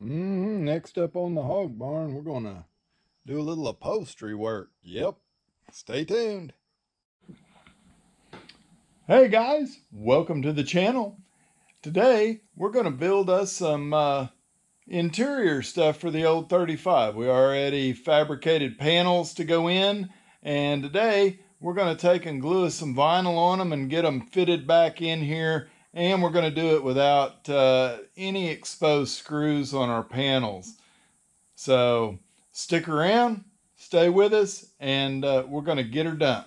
Next up on the hog barn, we're gonna do a little upholstery work. Yep, stay tuned. Hey guys, welcome to the channel. Today we're gonna build us some interior stuff for the old 35. We already fabricated panels to go in, and today we're gonna take and glue some vinyl on them and get them fitted back in here. And we're going to do it without any exposed screws on our panels. So stick around, stay with us, and we're going to get her done.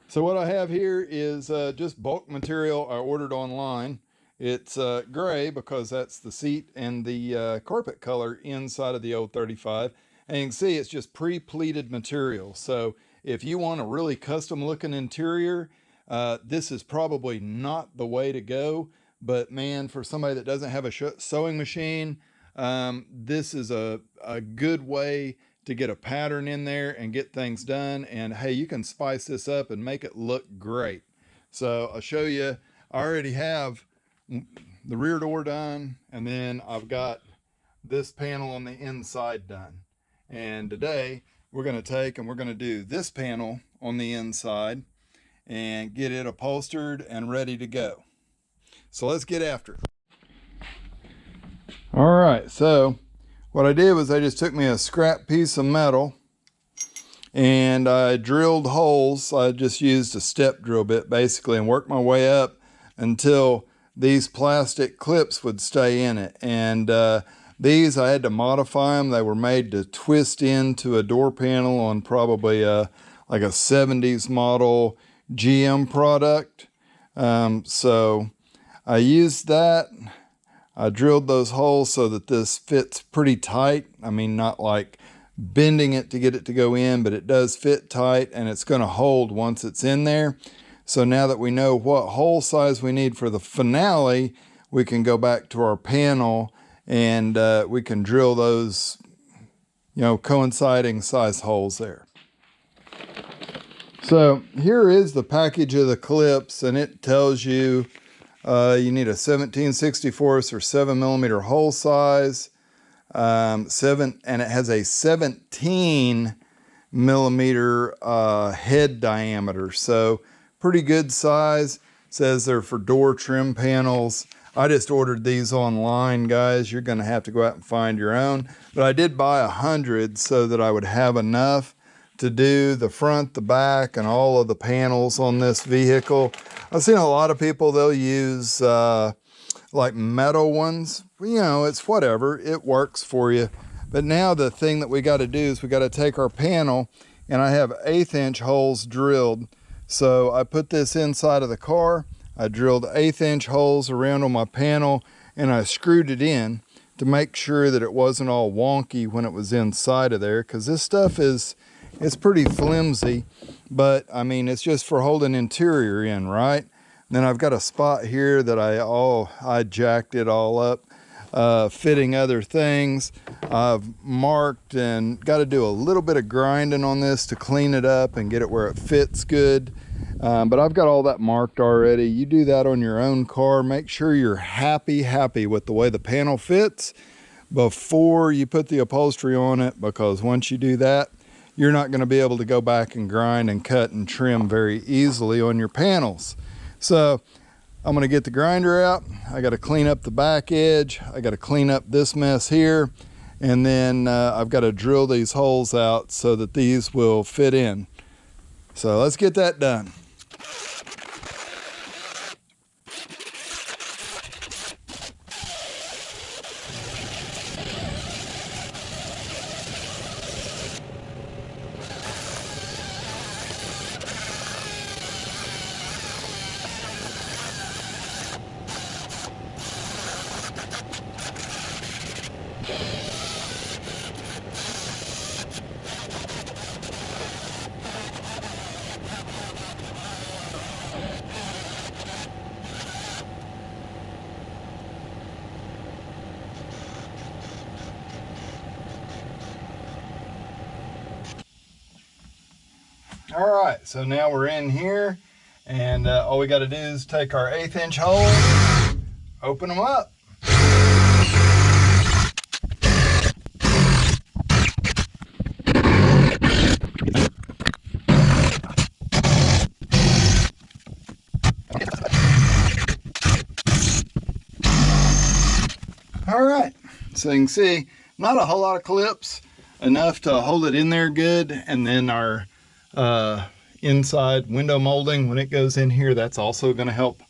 So what I have here is just bulk material I ordered online. It's gray because that's the seat and the carpet color inside of the old 35. And you can see it's just pre-pleated material. So if you want a really custom looking interior, this is probably not the way to go, but man, for somebody that doesn't have a sewing machine, this is a good way to get a pattern in there and get things done. And hey, you can spice this up and make it look great. So I'll show you. I already have the rear door done, and then I've got this panel on the inside done. And today we're going to take and we're going to do this panel on the inside and get it upholstered and ready to go. So let's get after it. All right, so what I did was I just took me a scrap piece of metal and I drilled holes. I just used a step drill bit basically and worked my way up until these plastic clips would stay in it. And these I had to modify them. They were made to twist into a door panel on probably like a 70s model GM product. So I used that. I drilled those holes so that this fits pretty tight. I mean, not like bending it to get it to go in, but it does fit tight and it's going to hold once it's in there. So now that we know what hole size we need for the finale, we can go back to our panel and we can drill those, coinciding size holes there. So here is the package of the clips, and it tells you you need a 17/64 or 7mm hole size, and it has a 17mm head diameter. So pretty good size. It says they're for door trim panels. I just ordered these online, guys. You're going to have to go out and find your own. But I did buy 100 so that I would have enough to do the front, the back, and all of the panels on this vehicle. I've seen a lot of people, they'll use like metal ones. It's whatever, it works for you. But now the thing that we got to do is we got to take our panel, and I have 1/8 inch holes drilled. So I put this inside of the car, I drilled 1/8 inch holes around on my panel, and I screwed it in to make sure that it wasn't all wonky when it was inside of there, because this stuff it's pretty flimsy, but I mean, it's just for holding interior in, right? And then I've got a spot here that I jacked it all up, fitting other things. I've marked and got to do a little bit of grinding on this to clean it up and get it where it fits good. But I've got all that marked already. You do that on your own car. Make sure you're happy with the way the panel fits before you put the upholstery on it, because once you do that, you're not going to be able to go back and grind and cut and trim very easily on your panels. So I'm going to get the grinder out. I got to clean up the back edge. I got to clean up this mess here. And then I've got to drill these holes out so that these will fit in. So let's get that done. All right, so now we're in here, and all we got to do is take our 1/8 inch holes, open them up. All right, so you can see not a whole lot of clips, enough to hold it in there good. And then our inside window molding, when it goes in here, that's also going to help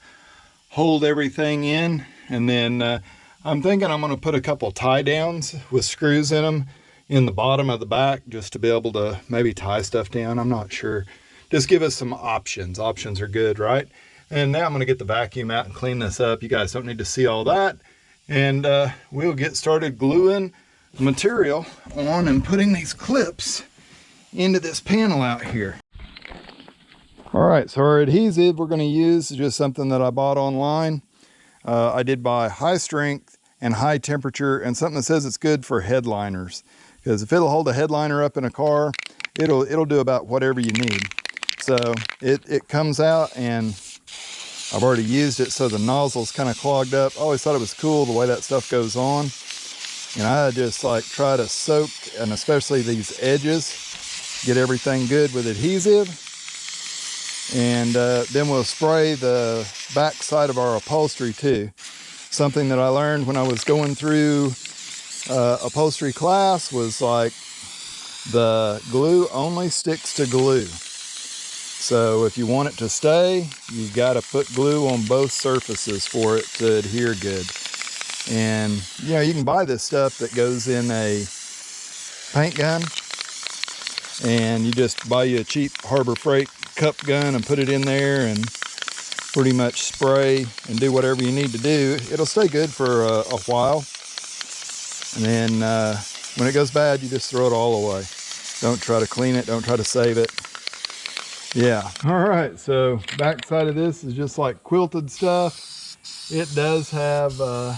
hold everything in. And then I'm thinking I'm going to put a couple tie downs with screws in them in the bottom of the back, just to be able to maybe tie stuff down. I'm not sure. Just give us some options. Options are good, right? And now I'm going to get the vacuum out and clean this up. You guys don't need to see all that. And we'll get started gluing material on and putting these clips into this panel out here. All right, so our adhesive we're going to use is just something that I bought online. I did buy high strength and high temperature, and something that says it's good for headliners, because if it'll hold a headliner up in a car, it'll do about whatever you need. So it comes out, and I've already used it, so the nozzle's kind of clogged up. I always thought it was cool the way that stuff goes on. And I just like try to soak, and especially these edges, get everything good with adhesive. And then we'll spray the back side of our upholstery too. Something that I learned when I was going through upholstery class was like the glue only sticks to glue. So if you want it to stay, you got to put glue on both surfaces for it to adhere good. And you know, you can buy this stuff that goes in a paint gun, and you just buy you a cheap Harbor Freight cup gun and put it in there and pretty much spray and do whatever you need to do. It'll stay good for a while. And then when it goes bad, you just throw it all away. Don't try to clean it. Don't try to save it. Yeah. All right. So back side of this is just like quilted stuff. It does have, I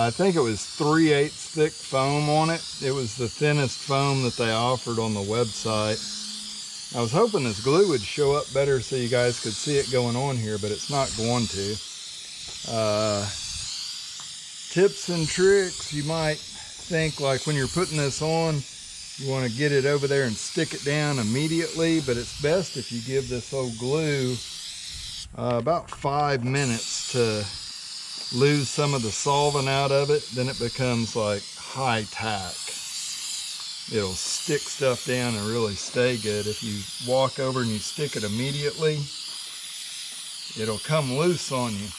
think it was 3/8 thick foam on it. It was the thinnest foam that they offered on the website. I was hoping this glue would show up better so you guys could see it going on here, but it's not going to. Tips and tricks, you might think like when you're putting this on, you want to get it over there and stick it down immediately, but it's best if you give this old glue about 5 minutes to lose some of the solvent out of it. Then it becomes like high tack. It'll stick stuff down and really stay good. If you walk over and you stick it immediately, it'll come loose on you.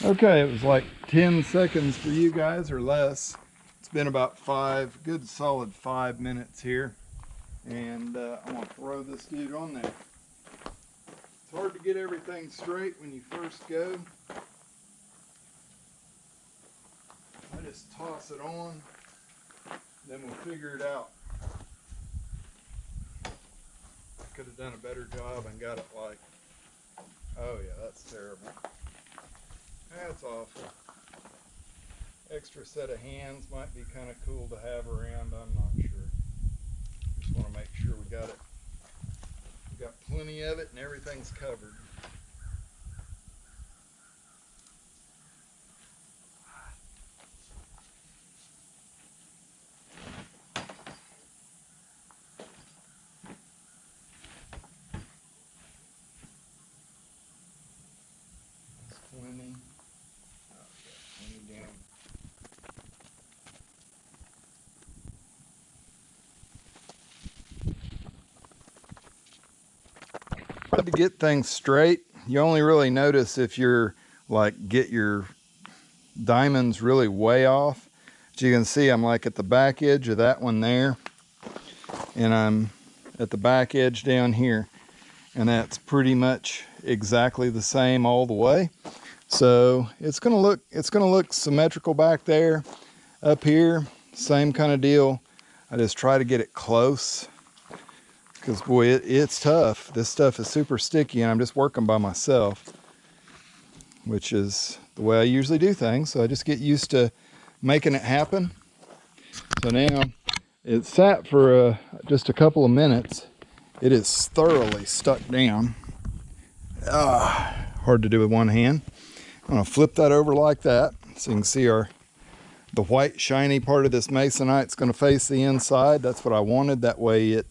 Okay, it was like 10 seconds for you guys or less. It's been about good solid 5 minutes here. And I'm gonna throw this dude on there. It's hard to get everything straight when you first go. I just toss it on, then we'll figure it out. I could have done a better job and got it like, oh yeah, that's terrible. That's awful. Extra set of hands might be kind of cool to have around, I'm not sure. Just want to make sure we got it. We got plenty of it and everything's covered. That's plenty. To get things straight, you only really notice if you're like get your diamonds really way off. As you can see, I'm like at the back edge of that one there, and I'm at the back edge down here, and that's pretty much exactly the same all the way. So it's gonna look symmetrical back there. Up here, same kind of deal. I just try to get it close, because boy, it's tough. This stuff is super sticky, and I'm just working by myself, which is the way I usually do things. So I just get used to making it happen. So now it sat for just a couple of minutes. It is thoroughly stuck down. Hard to do with one hand. I'm gonna flip that over like that, so you can see the white shiny part of this masonite is gonna face the inside. That's what I wanted. That way it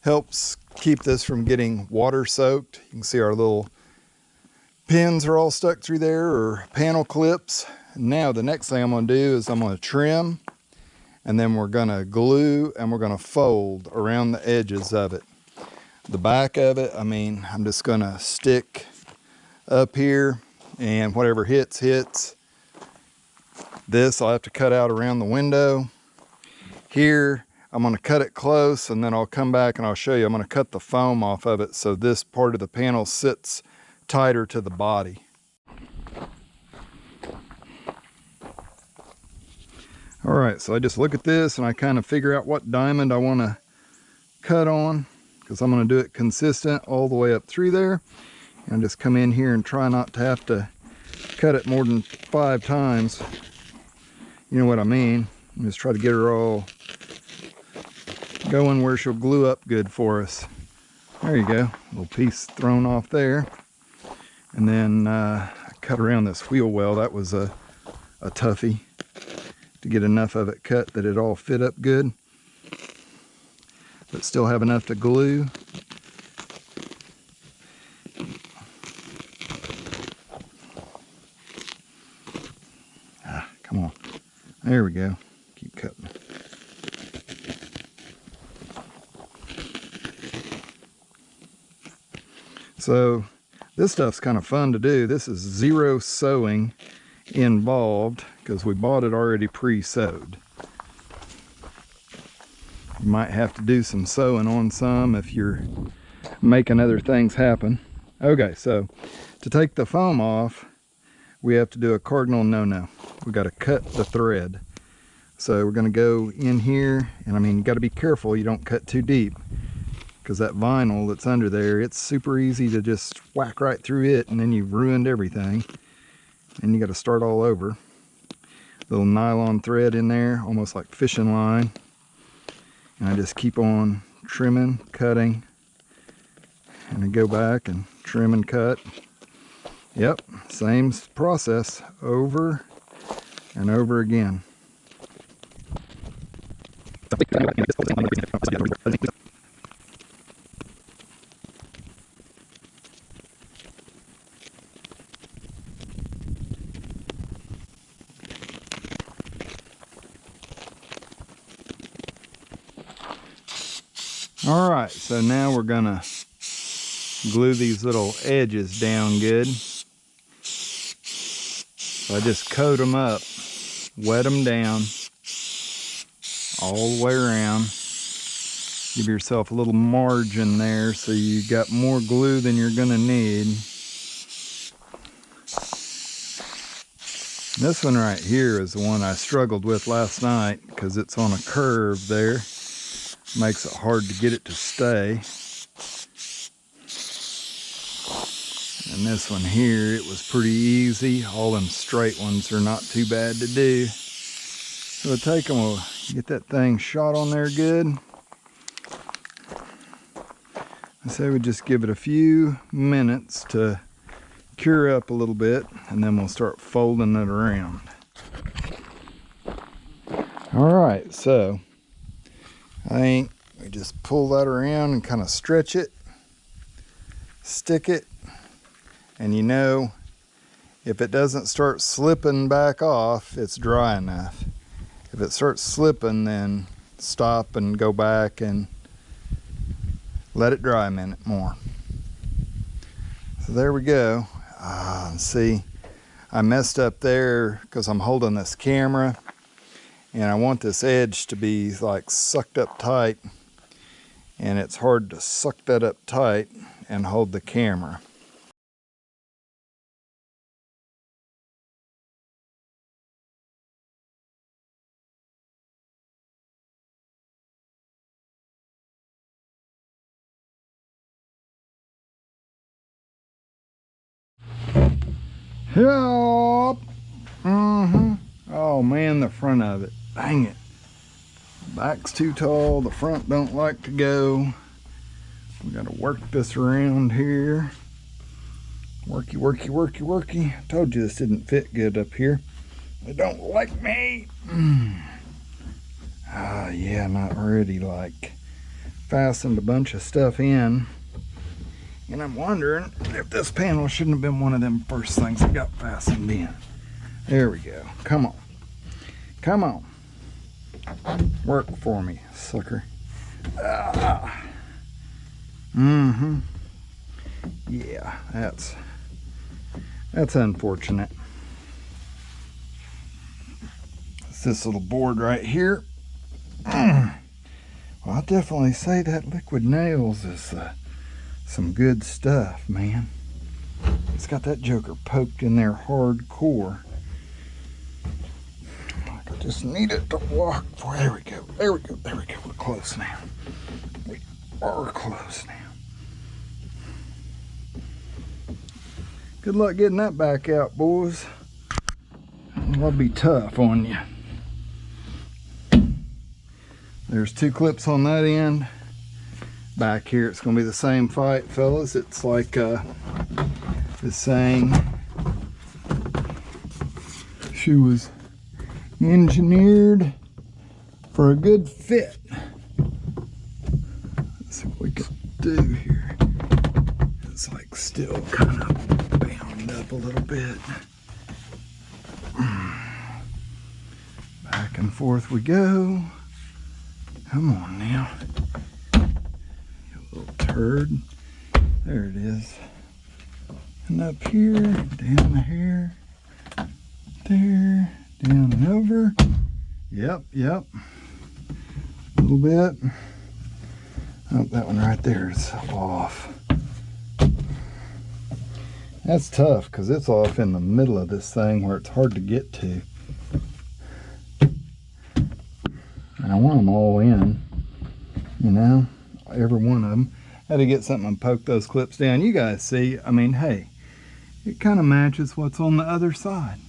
helps keep this from getting water soaked. You can see our little pins are all stuck through there, or panel clips. Now the next thing I'm going to do is I'm going to trim, and then we're going to glue and we're going to fold around the edges of it. The back of it, I mean, I'm just going to stick up here, and whatever hits. This I'll have to cut out around the window. Here I'm going to cut it close, and then I'll come back and I'll show you. I'm going to cut the foam off of it so this part of the panel sits tighter to the body. All right, so I just look at this and I kind of figure out what diamond I want to cut on, because I'm going to do it consistent all the way up through there. And just come in here and try not to have to cut it more than 5 times. You know what I mean? Just try to get her all going where she'll glue up good for us. There you go, little piece thrown off there. And then I cut around this wheel well. That was a toughie to get enough of it cut that it all fit up good, but still have enough to glue. Come on, there we go. Keep cutting. So this stuff's kind of fun to do. This is 0 sewing involved because we bought it already pre-sewed. You might have to do some sewing on some if you're making other things happen. Okay, so to take the foam off, we have to do a cardinal no-no. We got to cut the thread. So we're going to go in here, and I mean, you got to be careful you don't cut too deep, because that vinyl that's under there, it's super easy to just whack right through it, and then you've ruined everything. And you got to start all over. Little nylon thread in there, almost like fishing line. And I just keep on trimming, cutting, and I go back and trim and cut. Yep, same process over and over again. All right, so now we're gonna glue these little edges down good. So I just coat them up, wet them down all the way around. Give yourself a little margin there so you got more glue than you're gonna need. This one right here is the one I struggled with last night because it's on a curve there. Makes it hard to get it to stay. And this one here, it was pretty easy. All them straight ones are not too bad to do. So we'll take them, we'll get that thing shot on there good. I say we just give it a few minutes to cure up a little bit, and then we'll start folding it around. All right, so we just pull that around and kind of stretch it, stick it, and you know, if it doesn't start slipping back off, it's dry enough. If it starts slipping, then stop and go back and let it dry a minute more. So there we go. See, I messed up there because I'm holding this camera, and I want this edge to be like sucked up tight, and it's hard to suck that up tight and hold the camera. Help! Oh man, the front of it. Dang it. Back's too tall, the front don't like to go. We gotta work this around here. Worky, worky, worky, worky. I told you this didn't fit good up here. They don't like me. Yeah, not ready like fastened a bunch of stuff in, and I'm wondering if this panel shouldn't have been one of them first things that got fastened in. There we go. Come on. Come on. Work for me, sucker. Yeah, that's unfortunate. It's this little board right here. Well, I'll definitely say that liquid nails is some good stuff, man. It's got that joker poked in there hardcore. I just need it to walk. Boy, there we go. There we go. There we go. We're close now. We are close now. Good luck getting that back out, boys. That'll be tough on you. There's 2 clips on that end. Back here, it's going to be the same fight, fellas. It's like the saying, she was engineered for a good fit. Let's see what we can do here. It's like still kind of bound up a little bit. Back and forth we go. Come on now. You little turd. There it is. And up here, down here, there, down and over. Yep. A little bit. Oh, that one right there is off. That's tough because it's off in the middle of this thing where it's hard to get to. And I want them all in, you know, every one of them. Had to get something and poke those clips down. You guys see, I mean, hey, it kind of matches what's on the other side.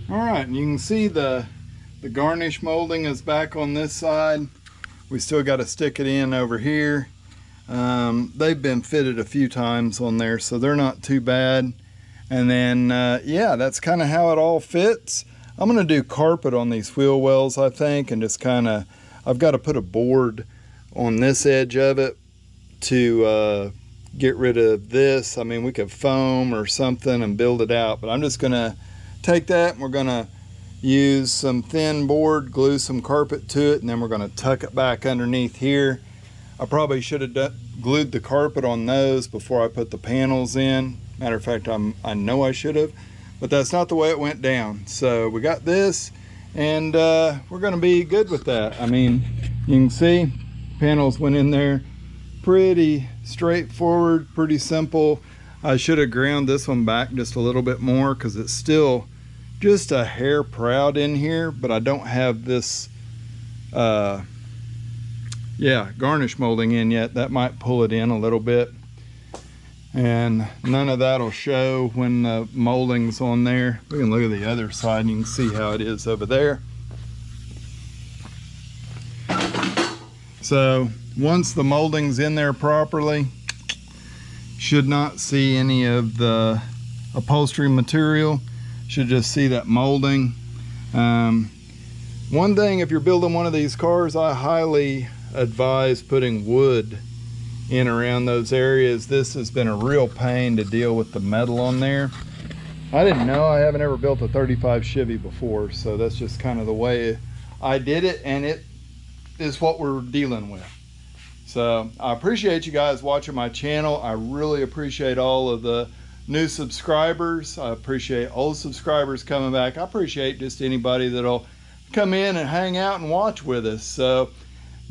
All right, and you can see the garnish molding is back on this side. We still got to stick it in over here. They've been fitted a few times on there, so they're not too bad. And then, yeah, that's kind of how it all fits. I'm going to do carpet on these wheel wells, I think, and just kind of, I've got to put a board on this edge of it to get rid of this. I mean, we could foam or something and build it out, but I'm just going to take that and we're going to use some thin board, glue some carpet to it, and then we're going to tuck it back underneath here. I probably should have glued the carpet on those before I put the panels in. Matter of fact, I know I should have, but that's not the way it went down. So we got this, and we're going to be good with that. I mean, you can see panels went in there pretty straightforward, pretty simple. I should have ground this one back just a little bit more because it's still just a hair proud in here, but I don't have this garnish molding in yet. That might pull it in a little bit, and none of that'll show when the molding's on there. We can look at the other side and you can see how it is over there. So once the molding's in there properly, should not see any of the upholstery material, should just see that molding. One thing, if you're building one of these cars, I highly advise putting wood in around those areas. This has been a real pain to deal with the metal on there. I didn't know, I haven't ever built a 35 Chevy before, so that's just kind of the way I did it, and it is what we're dealing with. So I appreciate you guys watching my channel. I really appreciate all of the new subscribers. I appreciate old subscribers coming back. I appreciate just anybody that'll come in and hang out and watch with us. So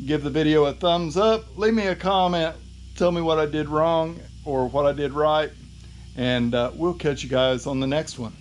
give the video a thumbs up, leave me a comment, tell me what I did wrong or what I did right, and we'll catch you guys on the next one.